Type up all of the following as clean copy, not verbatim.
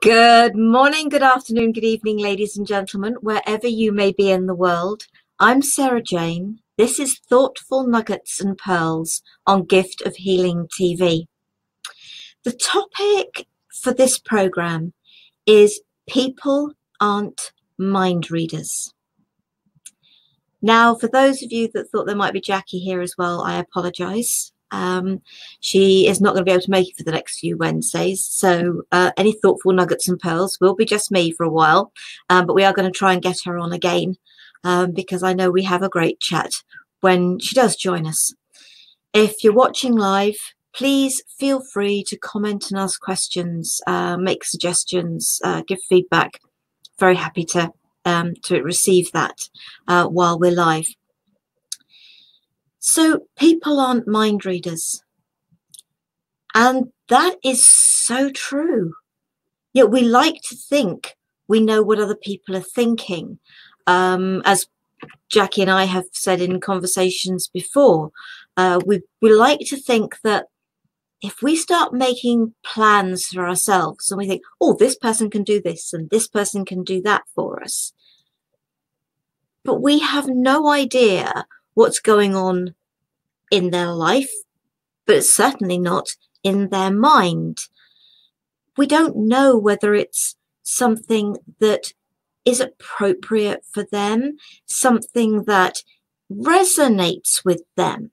Good morning, good afternoon, good evening, ladies and gentlemen, wherever you may be in the world. I'm Sarah Jane. This is Thoughtful Nuggets and Pearls on Gift of Healing TV. The topic for this program is People Aren't Mind Readers. Now, for those of you that thought there might be Jackie here as well, I apologise. She is not going to be able to make it for the next few Wednesdays, so any thoughtful nuggets and pearls will be just me for a while, but we are going to try and get her on again because I know we have a great chat when she does join us. If you're watching live, please feel free to comment and ask questions, make suggestions, give feedback. Very happy to receive that while we're live. So people aren't mind readers, and that is so true. Yet we like to think we know what other people are thinking. As Jackie and I have said in conversations before, we like to think that if we start making plans for ourselves and we think, oh, this person can do this and this person can do that for us, but we have no idea what's going on in their life, but certainly not in their mind. We don't know whether it's something that is appropriate for them, something that resonates with them.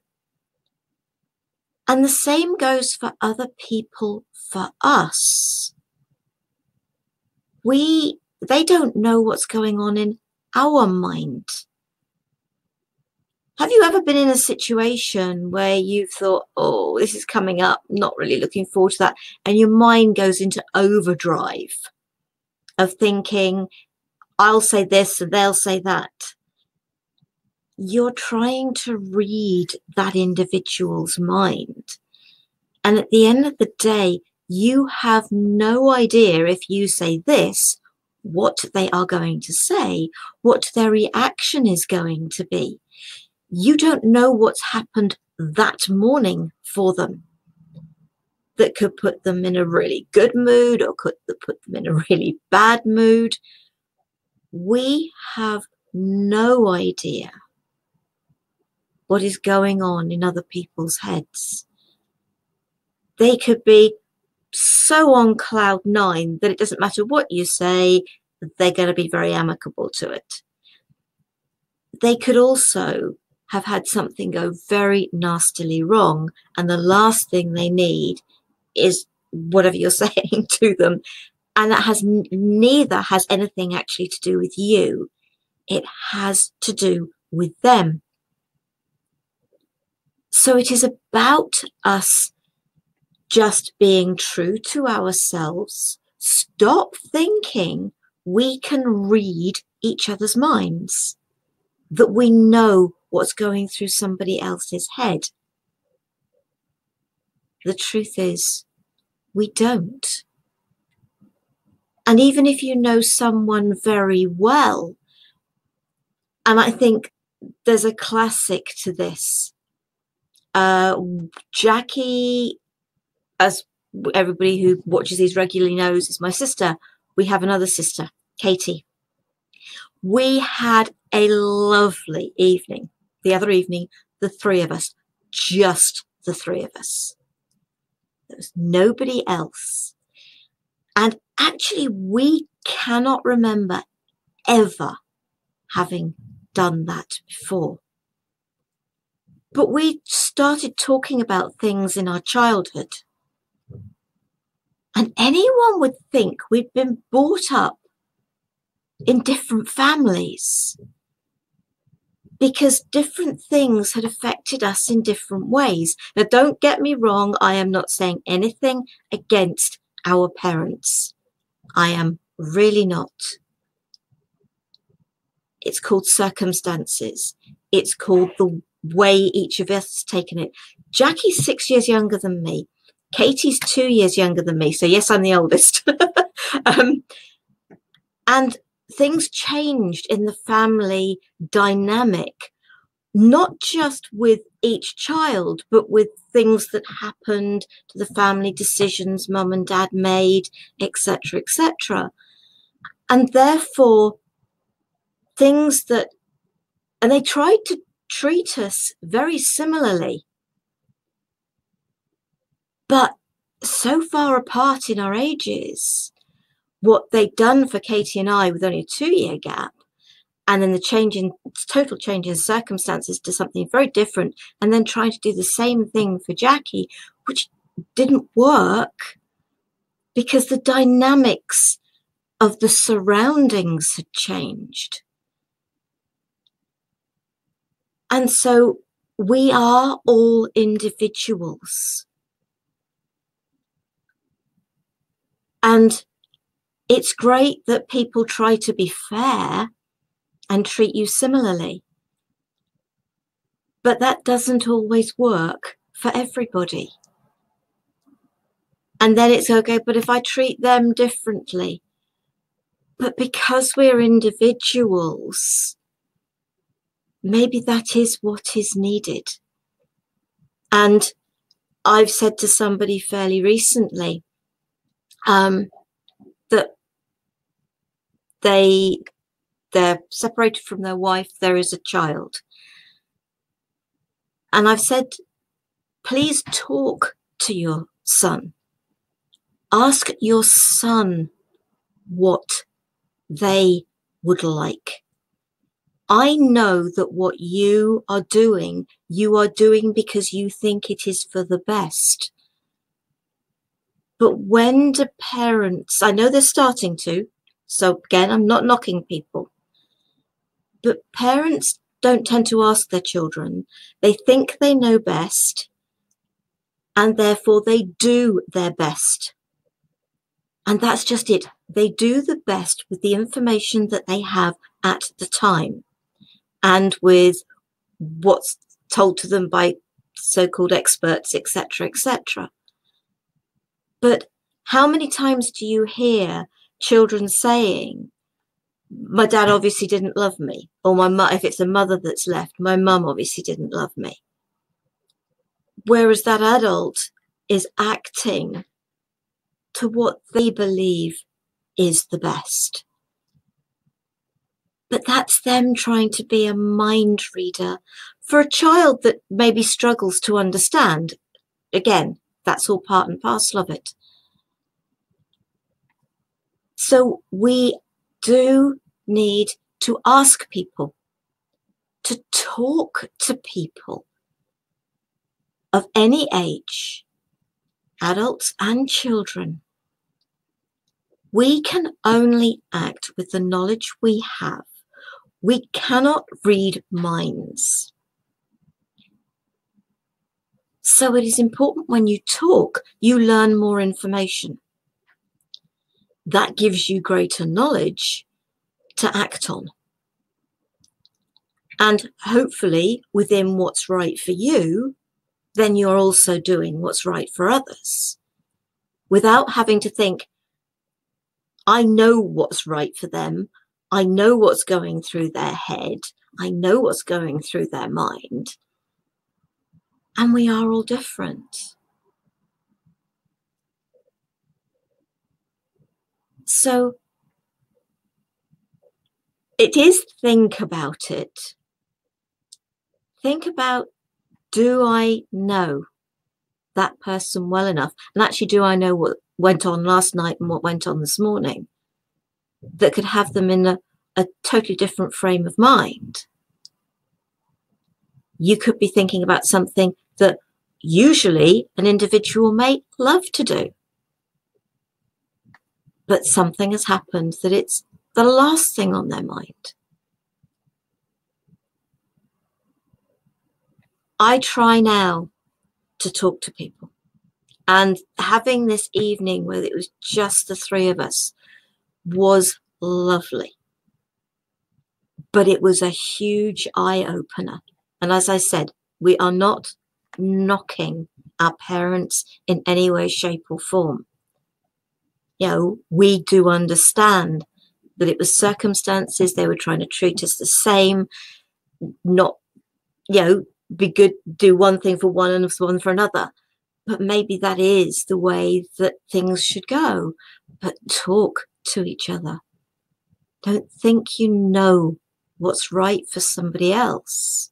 And the same goes for other people, for us. They don't know what's going on in our mind. Have you ever been in a situation where you've thought, oh, this is coming up, not really looking forward to that, and your mind goes into overdrive of thinking, I'll say this and they'll say that? You're trying to read that individual's mind. And at the end of the day, you have no idea if you say this, what they are going to say, what their reaction is going to be. You don't know what's happened that morning for them that could put them in a really good mood or could put them in a really bad mood. We have no idea what is going on in other people's heads. They could be so on cloud nine that it doesn't matter what you say, they're going to be very amicable to it. They could also have had something go very nastily wrong, and the last thing they need is whatever you're saying to them, and that neither has anything actually to do with you. It has to do with them. So it is about us just being true to ourselves. Stop thinking we can read each other's minds, that we know what's going through somebody else's head. The truth is, we don't. And even if you know someone very well, and I think there's a classic to this. Jackie, as everybody who watches these regularly knows, is my sister. We have another sister, Katie. We had a lovely evening. The other evening, the three of us, just the three of us. There was nobody else. And actually, we cannot remember ever having done that before. But we started talking about things in our childhood. And anyone would think we'd been brought up in different families, because different things had affected us in different ways. Now, don't get me wrong, I am not saying anything against our parents. I am really not. It's called circumstances. It's called the way each of us has taken it. Jackie's 6 years younger than me. Katie's 2 years younger than me. So yes, I'm the oldest. And things changed in the family dynamic not just with each child, but with things that happened to the family, decisions mum and dad made, etc., etc. And therefore, things that, and they tried to treat us very similarly, but so far apart in our ages. What they'd done for Katie and I with only a 2-year gap, and then the total change in circumstances to something very different, and then trying to do the same thing for Jackie, which didn't work because the dynamics of the surroundings had changed. And so we are all individuals. And it's great that people try to be fair and treat you similarly. But that doesn't always work for everybody. And then it's okay, but if I treat them differently, but because we're individuals, maybe that is what is needed. And I've said to somebody fairly recently that they're separated from their wife, there is a child. And I've said, please talk to your son. Ask your son what they would like. I know that what you are doing because you think it is for the best. But when do parents, I know they're starting to, so again, I'm not knocking people, but parents don't tend to ask their children. They think they know best, and therefore they do their best. And that's just it. They do the best with the information that they have at the time and with what's told to them by so-called experts, etc., etc. But how many times do you hear children saying, my dad obviously didn't love me, or if it's a mother that's left, my mum obviously didn't love me. Whereas that adult is acting to what they believe is the best. But that's them trying to be a mind reader for a child that maybe struggles to understand. Again, that's all part and parcel of it. So we do need to ask people, to talk to people of any age, adults and children. We can only act with the knowledge we have. We cannot read minds. So it is important when you talk, you learn more information. That gives you greater knowledge to act on. And hopefully within what's right for you, then you're also doing what's right for others without having to think, I know what's right for them. I know what's going through their head. I know what's going through their mind. And we are all different. So it is think about it. Think about, do I know that person well enough? And actually, do I know what went on last night and what went on this morning that could have them in a totally different frame of mind? You could be thinking about something that usually an individual may love to do. But something has happened that it's the last thing on their mind. I try now to talk to people. And having this evening where it was just the three of us was lovely. But it was a huge eye-opener. And as I said, we are not knocking our parents in any way, shape or form. You know, we do understand that it was circumstances, they were trying to treat us the same, not be good, do one thing for one and one for another. But maybe that is the way that things should go. But talk to each other. Don't think you know what's right for somebody else.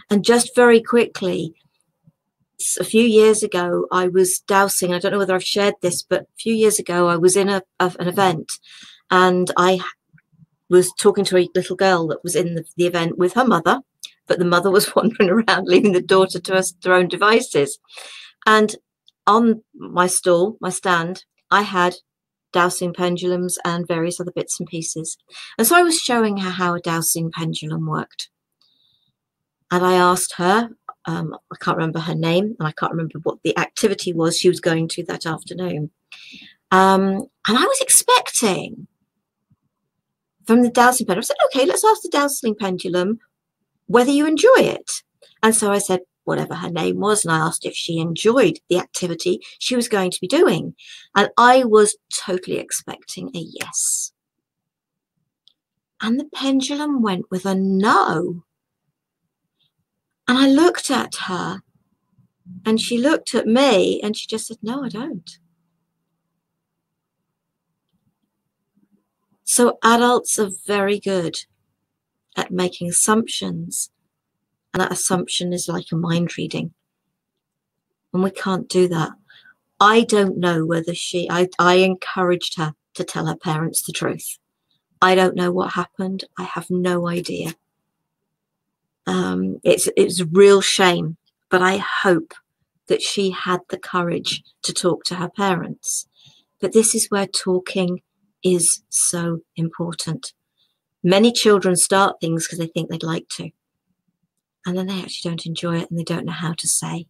And just very quickly, a few years ago, I was dowsing. I don't know whether I've shared this, but a few years ago, I was in an event, and I was talking to a little girl that was in the event with her mother, but the mother was wandering around, leaving the daughter to their own devices. And on my stall, my stand, I had dowsing pendulums and various other bits and pieces. And so I was showing her how a dowsing pendulum worked. And I asked her, I can't remember her name, and I can't remember what the activity was she was going to that afternoon. And I was expecting from the dowsing pendulum, I said, okay, let's ask the dowsing pendulum whether you enjoy it. And so I said, whatever her name was, and I asked if she enjoyed the activity she was going to be doing. And I was totally expecting a yes. And the pendulum went with a no. And I looked at her, and she looked at me, and she just said, no, I don't. So adults are very good at making assumptions, and that assumption is like a mind reading. And we can't do that. I don't know whether I encouraged her to tell her parents the truth. I don't know what happened. I have no idea. It's a real shame, but I hope that she had the courage to talk to her parents. But this is where talking is so important. Many children start things because they think they'd like to, and then they actually don't enjoy it and they don't know how to say.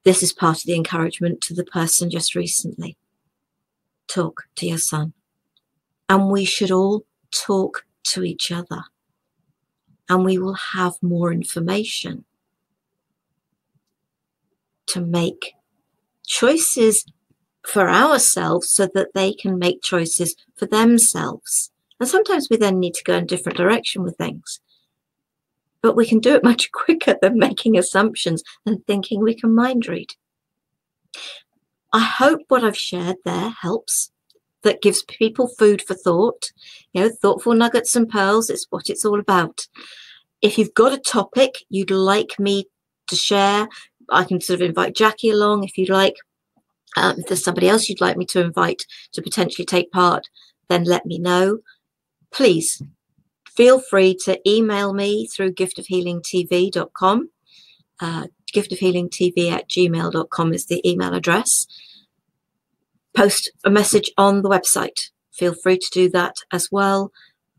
This is part of the encouragement to the person just recently. Talk to your son. And we should all talk to each other. And we will have more information to make choices for ourselves so that they can make choices for themselves. And sometimes we then need to go in a different direction with things. But we can do it much quicker than making assumptions and thinking we can mind read. I hope what I've shared there helps, that gives people food for thought. Thoughtful nuggets and pearls is what it's all about. If you've got a topic you'd like me to share, I can sort of invite Jackie along if you'd like. If there's somebody else you'd like me to invite to potentially take part, then let me know. Please feel free to email me through giftofhealingtv.com. giftofhealingtv@gmail.com is the email address. Post a message on the website. Feel free to do that as well.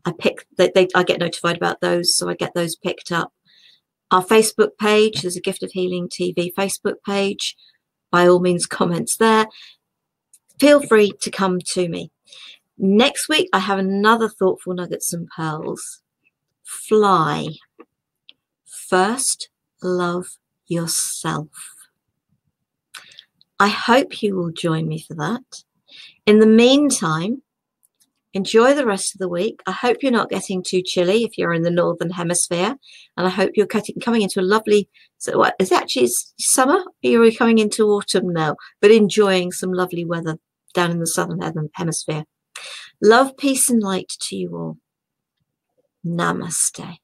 I get notified about those, so I get those picked up. Our Facebook page, there's a Gift of Healing TV Facebook page. By all means, comments there. Feel free to come to me. Next week, I have another Thoughtful Nuggets and Pearls. Fly. First, love yourself. I hope you will join me for that. In the meantime, enjoy the rest of the week. I hope you're not getting too chilly if you're in the Northern Hemisphere. And I hope you're coming into a lovely, is it actually summer? You're coming into autumn now, but enjoying some lovely weather down in the Southern Hemisphere. Love, peace and light to you all. Namaste.